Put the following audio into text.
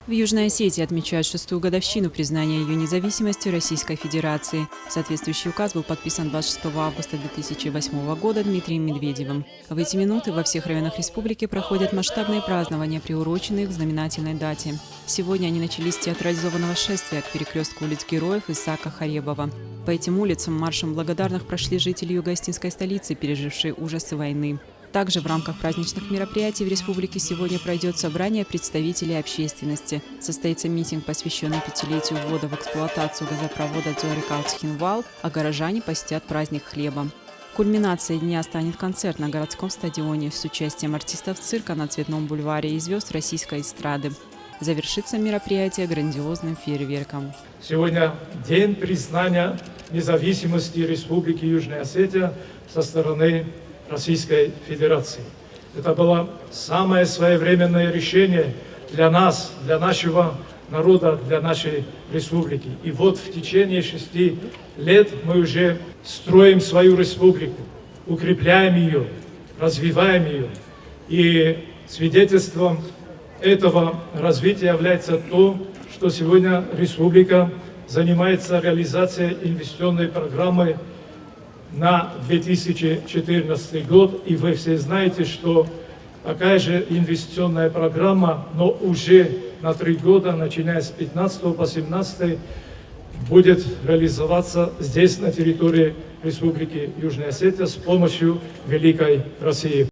В Южной Осетии отмечают 6-ю годовщину признания ее независимости Российской Федерации. Соответствующий указ был подписан 26 августа 2008 года Дмитрием Медведевым. В эти минуты во всех районах республики проходят масштабные празднования, приуроченные к знаменательной дате. Сегодня они начались с театрализованного шествия к перекрестку улиц Героев Исаака Харебова. По этим улицам маршем благодарных прошли жители юго-остинской столицы, пережившие ужасы войны. Также в рамках праздничных мероприятий в республике сегодня пройдет собрание представителей общественности. Состоится митинг, посвященный 5-летию ввода в эксплуатацию газопровода Дзуарикаут-Хинвал, а горожане посетят праздник хлеба. Кульминацией дня станет концерт на городском стадионе с участием артистов цирка на Цветном бульваре и звезд российской эстрады. Завершится мероприятие грандиозным фейерверком. Сегодня день признания независимости Республики Южная Осетия со стороны Российской Федерации. Это было самое своевременное решение для нас, для нашего народа, для нашей республики. И вот в течение 6 лет мы уже строим свою республику, укрепляем ее, развиваем ее. И свидетельством этого развития является то, что сегодня республика занимается реализацией инвестиционной программы на 2014 год. И вы все знаете, что такая же инвестиционная программа, но уже на 3 года, начиная с 15 по 17, будет реализоваться здесь, на территории Республики Южная Осетия, с помощью Великой России.